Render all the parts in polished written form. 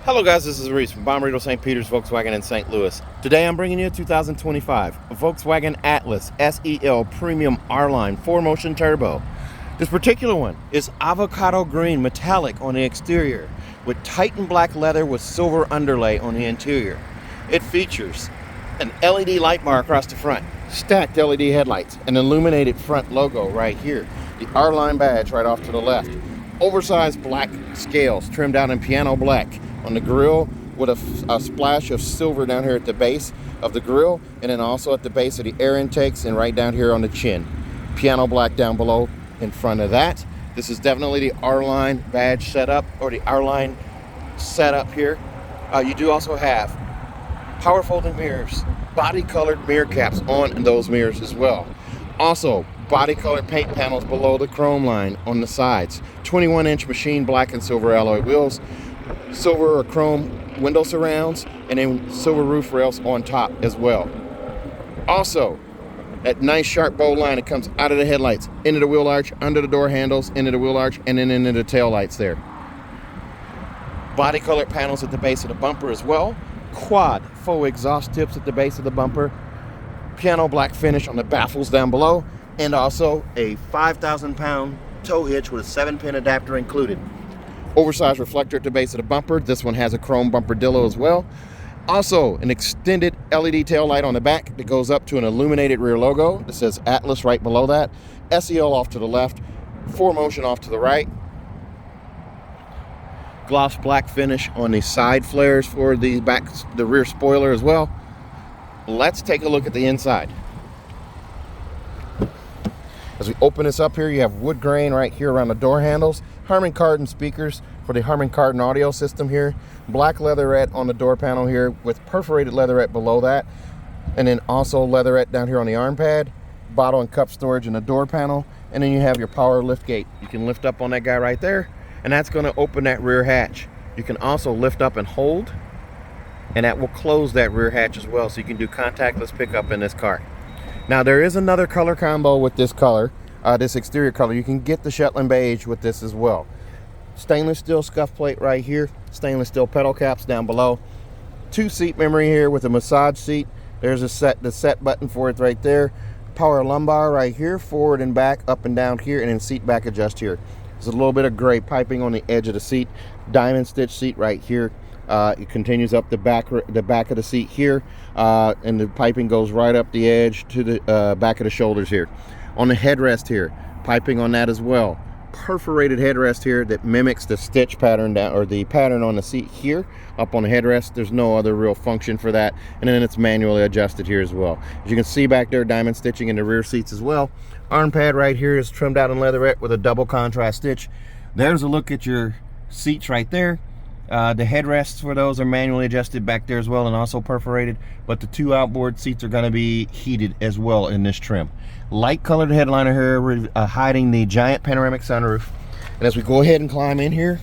Hello guys, this is Reese from Bommarito St. Peter's Volkswagen in St. Louis. Today I'm bringing you a 2025 Volkswagen Atlas SEL Premium R-Line 4Motion Turbo. This particular one is avocado green metallic on the exterior with Titan black leather with silver underlay on the interior. It features an LED light bar across the front, stacked LED headlights, an illuminated front logo right here, the R-Line badge right off to the left, oversized black scales trimmed out in piano black on the grille with a splash of silver down here at the base of the grille, and then also at the base of the air intakes and right down here on the chin. Piano black down below in front of that. This is definitely the R-Line badge setup, or the R-Line setup here. You do also have power folding mirrors, body colored mirror caps on those mirrors as well. Also, body colored paint panels below the chrome line on the sides. 21-inch machine black and silver alloy wheels, silver or chrome window surrounds, and then silver roof rails on top as well. Also, that nice sharp bow line that comes out of the headlights, into the wheel arch, under the door handles, into the wheel arch, and then into the tail lights there. Body colored panels at the base of the bumper as well. Quad faux exhaust tips at the base of the bumper. Piano black finish on the baffles down below, and also a 5,000-pound tow hitch with a 7-pin adapter included. Oversized reflector at the base of the bumper. This one has a chrome bumper-dillo as well. Also, an extended LED tail light on the back that goes up to an illuminated rear logo that says Atlas right below that. SEL off to the left, 4Motion off to the right. Gloss black finish on the side flares for the rear spoiler as well. Let's take a look at the inside. As we open this up here, you have wood grain right here around the door handles. Harman Kardon speakers for the Harman Kardon audio system here. Black leatherette on the door panel here with perforated leatherette below that. And then also leatherette down here on the arm pad. Bottle and cup storage in the door panel. And then you have your power lift gate. You can lift up on that guy right there, and that's going to open that rear hatch. You can also lift up and hold, and that will close that rear hatch as well, so you can do contactless pickup in this car. Now there is another color combo with this color, this exterior color. You can get the Shetland beige with this as well. Stainless steel scuff plate right here, stainless steel pedal caps down below. 2-seat memory here with a massage seat. There's the set button for it right there. Power lumbar right here, forward and back, up and down here, and then seat back adjust here. There's a little bit of gray piping on the edge of the seat. Diamond stitch seat right here. It continues up the back of the seat here, and the piping goes right up the edge to the back of the shoulders here. On the headrest here, piping on that as well. Perforated headrest here that mimics the stitch pattern down, or the pattern on the seat here up on the headrest. There's no other real function for that, and then it's manually adjusted here as well. As you can see back there, diamond stitching in the rear seats as well. Arm pad right here is trimmed out in leatherette with a double contrast stitch. There's a look at your seats right there. The headrests for those are manually adjusted back there as well, and also perforated, but the two outboard seats are going to be heated as well in this trim. Light colored headliner here, hiding the giant panoramic sunroof. And as we go ahead and climb in here,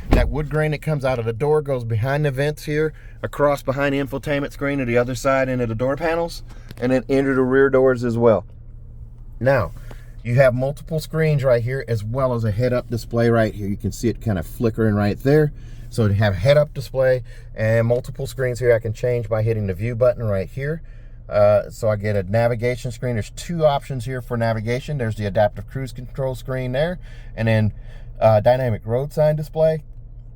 that wood grain that comes out of the door goes behind the vents here, across behind the infotainment screen to the other side into the door panels, and then into the rear doors as well. Now, you have multiple screens right here, as well as a head-up display right here. You can see it kind of flickering right there. So to have head-up display and multiple screens here, I can change by hitting the view button right here. So I get a navigation screen. There's two options here for navigation. There's the adaptive cruise control screen there, and then dynamic road sign display.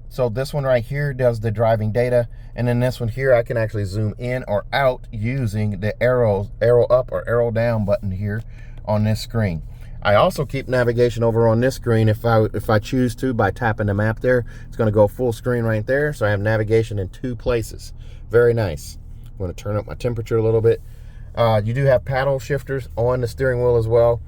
So this one right here does the driving data, and then this one here I can actually zoom in or out using the arrow up or arrow down button here on this screen. I also keep navigation over on this screen if I choose to, by tapping the map there. It's going to go full screen right there, so I have navigation in two places. Very nice. I'm going to turn up my temperature a little bit. You do have paddle shifters on the steering wheel as well.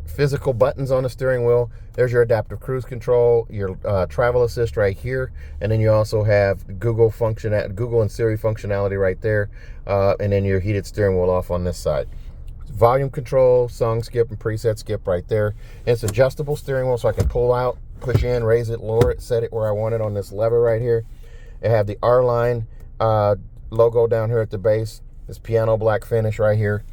Physical buttons on the steering wheel. There's your adaptive cruise control, your travel assist right here, and then you also have Google and Siri functionality right there, and then your heated steering wheel off on this side. Volume control, song skip, and preset skip right there. And it's adjustable steering wheel, so I can pull out, push in, raise it, lower it, set it where I want it on this lever right here. I have the R-Line logo down here at the base. This piano black finish right here.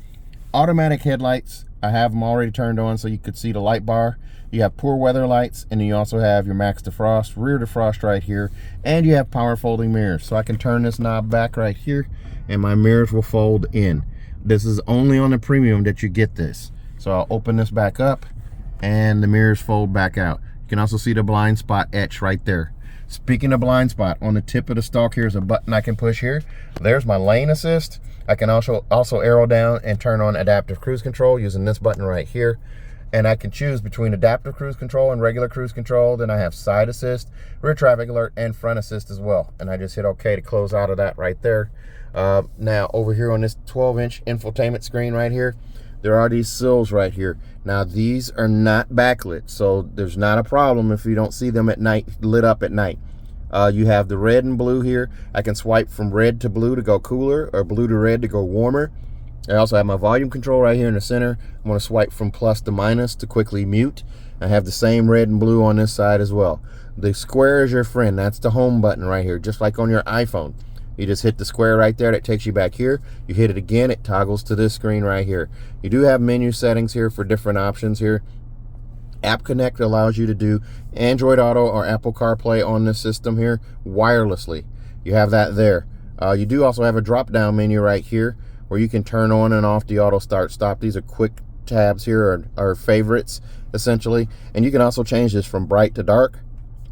Automatic headlights, I have them already turned on so you could see the light bar. You have poor weather lights, and then you also have your max defrost, rear defrost right here, and you have power folding mirrors. So I can turn this knob back right here and my mirrors will fold in. This is only on the premium that you get this. So I'll open this back up and the mirrors fold back out. You can also see the blind spot etch right there. Speaking of blind spot, on the tip of the stalk here is a button I can push here. There's my lane assist. I can also arrow down and turn on adaptive cruise control using this button right here. And I can choose between adaptive cruise control and regular cruise control. Then I have side assist, rear traffic alert, and front assist as well. And I just hit OK to close out of that right there. Now over here on this 12-inch infotainment screen right here, there are these sills right here. Now these are not backlit, so there's not a problem if you don't see them at night, lit up at night. You have the red and blue here. I can swipe from red to blue to go cooler, or blue to red to go warmer. I also have my volume control right here in the center. I'm going to swipe from plus to minus to quickly mute. I have the same red and blue on this side as well. The square is your friend. That's the home button right here, just like on your iPhone. You just hit the square right there, that takes you back here. You hit it again, it toggles to this screen right here. You do have menu settings here for different options here. App Connect allows you to do Android Auto or Apple CarPlay on this system here wirelessly. You have that there. You do also have a drop-down menu right here where you can turn on and off the auto start stop. These are quick tabs here, or favorites essentially. And you can also change this from bright to dark.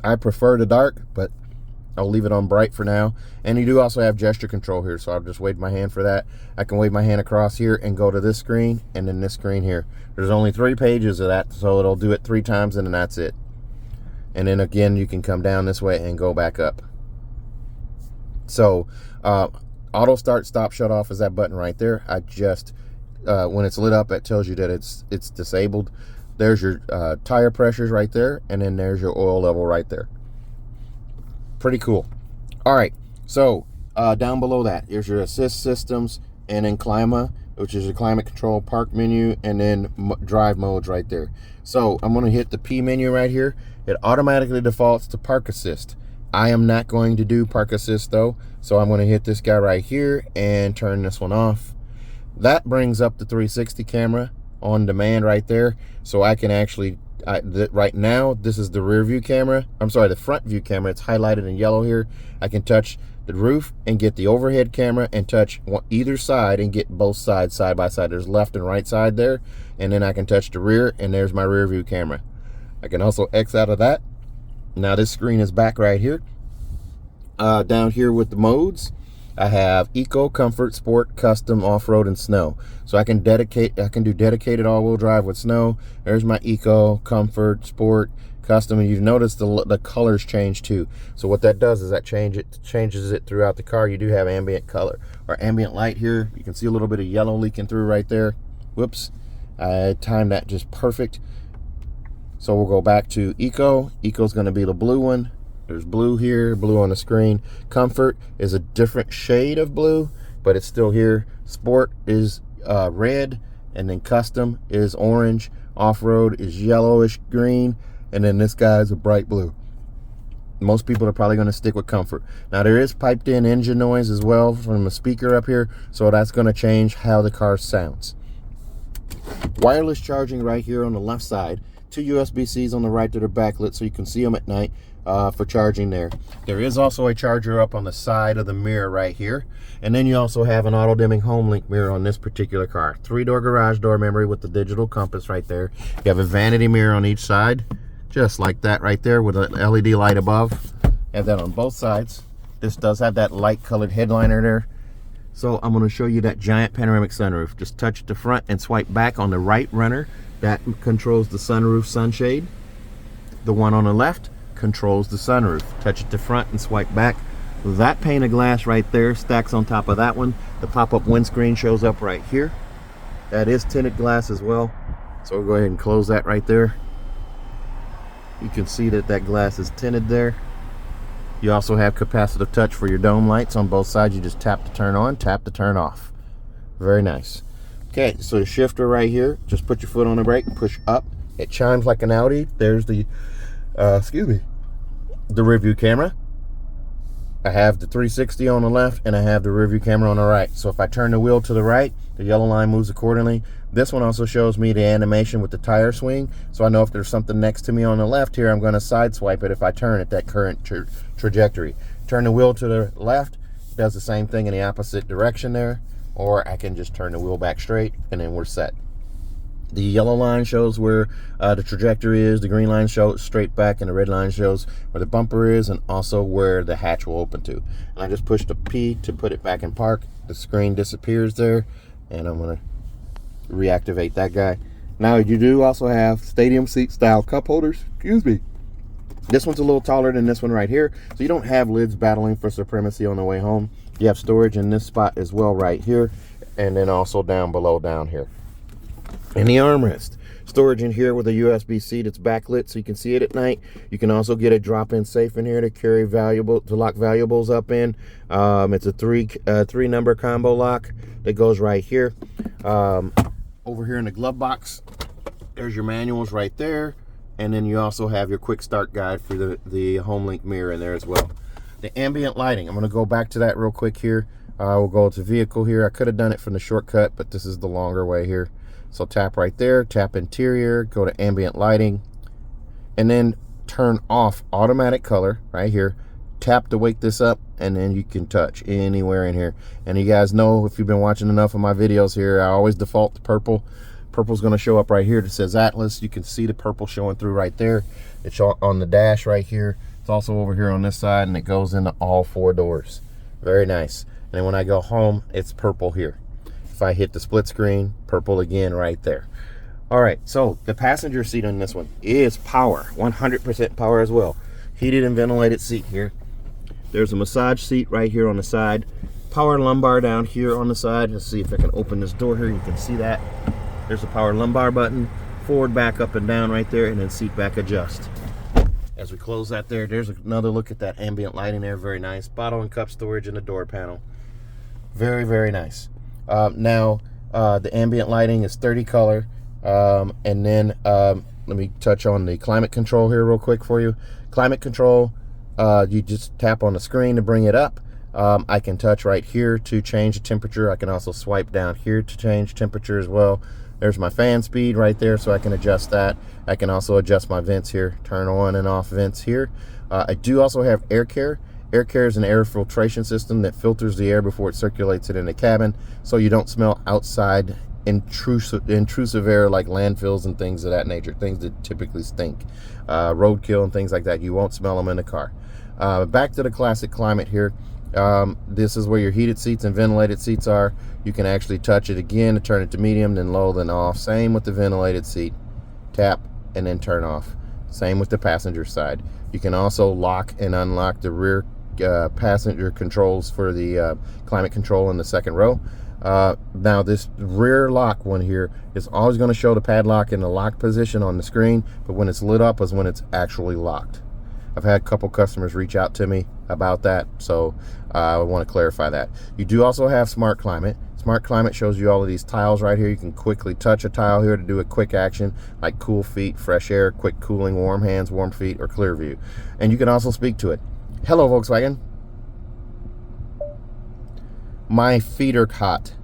I prefer the dark, but I'll leave it on bright for now. And you do also have gesture control here, so I'll just wave my hand for that. I can wave my hand across here and go to this screen and then this screen here. There's only 3 pages of that, so it'll do it 3 times and then that's it. And then again, you can come down this way and go back up. So auto start stop shut off is that button right there. I just when it's lit up, it tells you that it's disabled. There's your tire pressures right there, and then there's your oil level right there. Pretty cool. All right, so down below that, here's your assist systems, and then Clima, which is your climate control, park menu, and then drive modes right there. So I'm going to hit the P menu right here. It automatically defaults to park assist. I am not going to do park assist though, so I'm going to hit this guy right here and turn this one off. That brings up the 360 camera on demand right there, so I can actually right now this is the rear view camera. I'm sorry, the front view camera. It's highlighted in yellow here. I can touch the roof and get the overhead camera, and touch either side and get both sides side by side. There's left and right side there, and then I can touch the rear, and there's my rear view camera. I can also X out of that. Now this screen is back right here. Down here with the modes, I have Eco, Comfort, Sport, Custom, Off-Road, and Snow. So I can do dedicated all-wheel drive with snow. There's my Eco, Comfort, Sport, Custom, and you've noticed the colors change too. So what that does is that changes it throughout the car. You do have ambient color or ambient light here. You can see a little bit of yellow leaking through right there. Whoops, I timed that just perfect. So we'll go back to Eco. Eco's going to be the blue one. There's blue here, blue on the screen. Comfort is a different shade of blue, but it's still here. Sport is red, and then Custom is orange. Off-road is yellowish green, and then this guy is a bright blue. Most people are probably going to stick with Comfort. Now there is piped in engine noise as well from the speaker up here, so that's going to change how the car sounds. Wireless charging right here on the left side. 2 USB-Cs on the right that are backlit so you can see them at night for charging there. There is also a charger up on the side of the mirror right here. And then you also have an auto-dimming home link mirror on this particular car. 3-door garage door memory with the digital compass right there. You have a vanity mirror on each side, just like that right there with an LED light above. You have that on both sides. This does have that light colored headliner there. So I'm going to show you that giant panoramic sunroof. Just touch the front and swipe back on the right runner. That controls the sunroof sunshade. The one on the left controls the sunroof. Touch it to front and swipe back. That pane of glass right there stacks on top of that one. The pop-up windscreen shows up right here. That is tinted glass as well. So we'll go ahead and close that right there. You can see that that glass is tinted there. You also have capacitive touch for your dome lights on both sides. You just tap to turn on, tap to turn off. Very nice. Okay, so the shifter right here, just put your foot on the brake, push up. It chimes like an Audi. There's the, the rear view camera. I have the 360 on the left and I have the rear view camera on the right. So if I turn the wheel to the right, the yellow line moves accordingly. This one also shows me the animation with the tire swing. So I know if there's something next to me on the left here, I'm going to side swipe it if I turn at that current trajectory. Turn the wheel to the left, does the same thing in the opposite direction there. Or I can just turn the wheel back straight and then we're set. The yellow line shows where the trajectory is, the green line shows straight back, and the red line shows where the bumper is and also where the hatch will open to. And I just push the P to put it back in park. The screen disappears there, and I'm going to reactivate that guy. Now you do also have stadium seat style cup holders. Excuse me. This one's a little taller than this one right here, so you don't have lids battling for supremacy on the way home. You have storage in this spot as well right here, and then also down below down here. And the armrest. Storage in here with a USB-C that's backlit so you can see it at night. You can also get a drop-in safe in here to carry to lock valuables up in. It's a three number combo lock that goes right here. Over here in the glove box, there's your manuals right there. And then you also have your quick start guide for the HomeLink mirror in there as well. The ambient lighting, I'm going to go back to that real quick here. We'll go to vehicle here. I could have done it from the shortcut, but this is the longer way here. So tap right there, tap interior, go to ambient lighting, and then turn off automatic color right here. Tap to wake this up, and then you can touch anywhere in here. And you guys know, if you've been watching enough of my videos here, I always default to purple. Purple's going to show up right here that says Atlas. You can see the purple showing through right there. It's on the dash right here. It's also over here on this side, and it goes into all 4 doors. Very nice. And then when I go home, it's purple here. If I hit the split screen, purple again right there. All right, so the passenger seat on this one is power, 100% power as well. Heated and ventilated seat here. There's a massage seat right here on the side. Power lumbar down here on the side. Let's see if I can open this door here. You can see that. There's a power lumbar button, forward, back, up, and down right there, and then seat back adjust. As we close that there's another look at that ambient lighting there. Very nice. Bottle and cup storage in the door panel. Very, very nice. Now, the ambient lighting is 30 color. And then let me touch on the climate control here real quick for you. Climate control, you just tap on the screen to bring it up. I can touch right here to change the temperature. I can also swipe down here to change temperature as well. There's my fan speed right there, so I can adjust that. I can also adjust my vents here, turn on and off vents here. I do also have air care. Air care is an air filtration system that filters the air before it circulates it in the cabin, so you don't smell outside intrusive air like landfills and things of that nature, things that typically stink, roadkill and things like that. You won't smell them in the car. Back to the classic climate here. This is where your heated seats and ventilated seats are. You can actually touch it again to turn it to medium, then low, then off. Same with the ventilated seat. Tap and then turn off. Same with the passenger side. You can also lock and unlock the rear passenger controls for the climate control in the second row. Now this rear lock one here is always going to show the padlock in the lock position on the screen, but when it's lit up is when it's actually locked. I've had a couple customers reach out to me about that, so I want to clarify that. You do also have Smart Climate. Smart Climate shows you all of these tiles right here. You can quickly touch a tile here to do a quick action like cool feet, fresh air, quick cooling, warm hands, warm feet, or clear view. And you can also speak to it. Hello, Volkswagen. My feet are hot.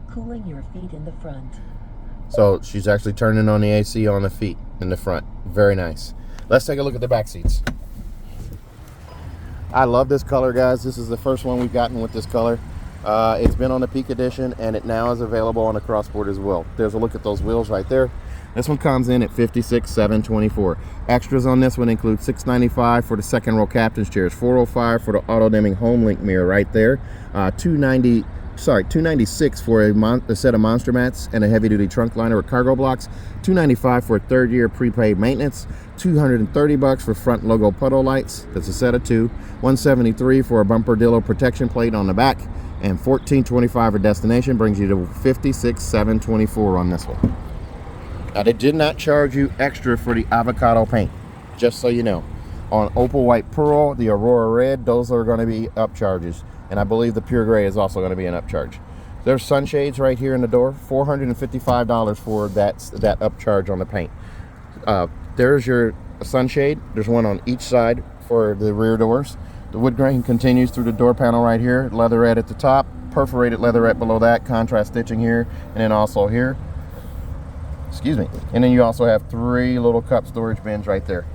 Cooling your feet in the front. So she's actually turning on the AC on the feet in the front. Very nice. Let's take a look at the back seats. I love this color, guys. This is the first one we've gotten with this color. It's been on the Peak Edition, and it now is available on the Crossboard as well. There's a look at those wheels right there. This one comes in at $56,724. Extras on this one include $695 for the second row captain's chairs, $405 for the auto dimming HomeLink mirror right there, $296 for a set of monster mats and a heavy duty trunk liner with cargo blocks, $295 for a 3rd year prepaid maintenance, $230 for front logo puddle lights. That's a set of 2, $173 for a bumper dillo protection plate on the back, and $1425 for destination brings you to $56,724 on this one. Now, they did not charge you extra for the Avocado paint, just so you know. On Opal White Pearl, the Aurora Red, those are going to be up charges. And I believe the Pure Gray is also going to be an upcharge. There's sunshades right here in the door, $455 for that upcharge on the paint. There's your a sunshade. There's one on each side for the rear doors. The wood grain continues through the door panel right here. Leatherette at the top, perforated leatherette below that, contrast stitching here, and then also here. Excuse me. And then you also have 3 little cup storage bins right there.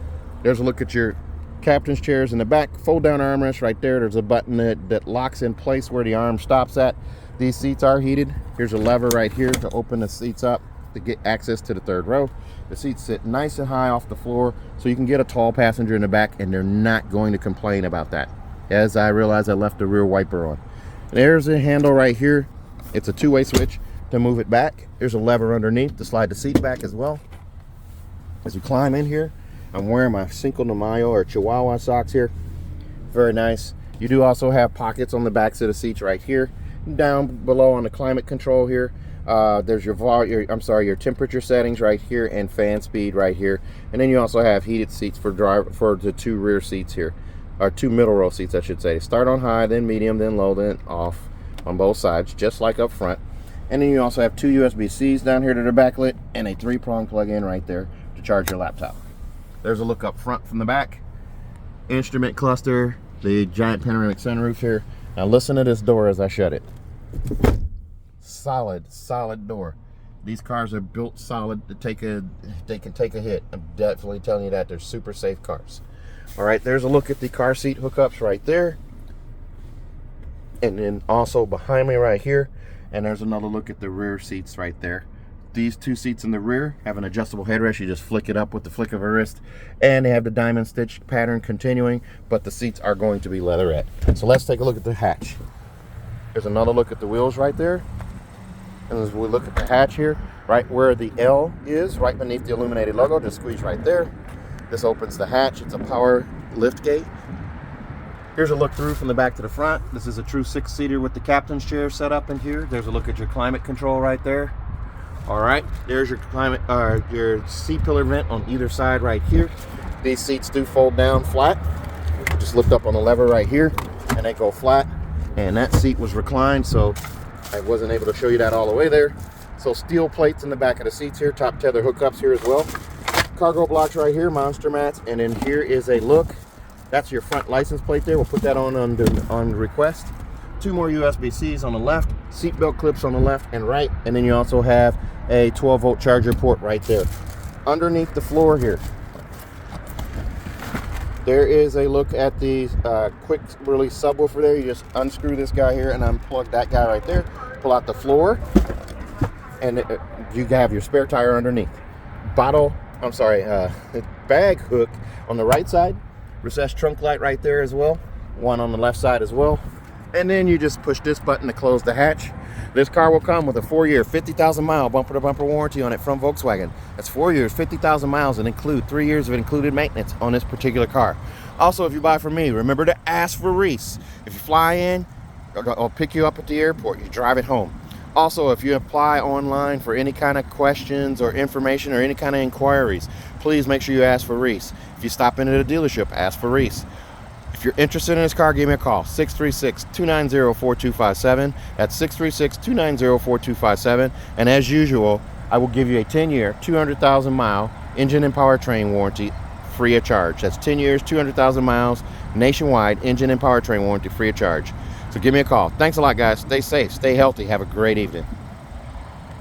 There's a look at your captain's chairs in the back. Fold down armrest right there. There's a button that locks in place where the arm stops at. These seats are heated. Here's a lever right here to open the seats up to get access to the 3rd row. The seats sit nice and high off the floor, so you can get a tall passenger in the back, and they're not going to complain about that. As I realize I left the rear wiper on. There's a handle right here. It's a 2-way switch to move it back. There's a lever underneath to slide the seat back as well. As you climb in here, I'm wearing my Cinco de Mayo or Chihuahua socks here. Very nice. You do also have pockets on the backs of the seats right here. Down below on the climate control here, there's your temperature settings right here and fan speed right here. And then you also have heated seats for the 2 rear seats here, or 2 middle row seats I should say. Start on high, then medium, then low, then off on both sides, just like up front. And then you also have 2 USB-Cs down here that are backlit and a 3-prong plug-in right there to charge your laptop. There's a look up front from the back. Instrument cluster, the giant panoramic sunroof here. Now listen to this door as I shut it. Solid door. These cars are built solid to they can take a hit. I'm definitely telling you that. They're super safe cars. All right, there's a look at the car seat hookups right there. And then also behind me right here. And there's another look at the rear seats right there. These 2 seats in the rear have an adjustable headrest. You just flick it up with the flick of a wrist. And they have the diamond stitch pattern continuing, but the seats are going to be leatherette. So let's take a look at the hatch. There's another look at the wheels right there. And as we look at the hatch here, right where the L is, right beneath the illuminated logo, just squeeze right there. This opens the hatch. It's a power lift gate. Here's a look through from the back to the front. This is a true 6-seater with the captain's chair set up in here. There's a look at your climate control right there. All right, there's your your seat pillar vent on either side right here. These seats do fold down flat. Just lift up on the lever right here and they go flat. And that seat was reclined, so I wasn't able to show you that all the way there. So steel plates in the back of the seats here, top tether hookups here as well. Cargo blocks right here, monster mats, and then here is a look. That's your front license plate there. We'll put that on request. 2 more USB-Cs on the left, seatbelt clips on the left and right, and then you also have a 12-volt charger port right there. Underneath the floor here, there is a look at the quick release subwoofer there. You just unscrew this guy here and unplug that guy right there. Pull out the floor, and you have your spare tire underneath. Bag hook on the right side. Recessed trunk light right there as well. One on the left side as well. And then you just push this button to close the hatch. This car will come with a 4-year, 50,000-mile bumper-to-bumper warranty on it from Volkswagen. That's 4 years, 50,000 miles, and include 3 years of included maintenance on this particular car. Also, if you buy from me, remember to ask for Reese. If you fly in, I'll pick you up at the airport. You drive it home. Also, if you apply online for any kind of questions or information or any kind of inquiries, please make sure you ask for Reese. If you stop into the dealership, ask for Reese. If you're interested in this car, give me a call, 636-290-4257. That's 636-290-4257. And as usual, I will give you a 10-year, 200,000-mile engine and powertrain warranty free of charge. That's 10 years, 200,000 miles, nationwide engine and powertrain warranty free of charge. So give me a call. Thanks a lot, guys. Stay safe, stay healthy. Have a great evening.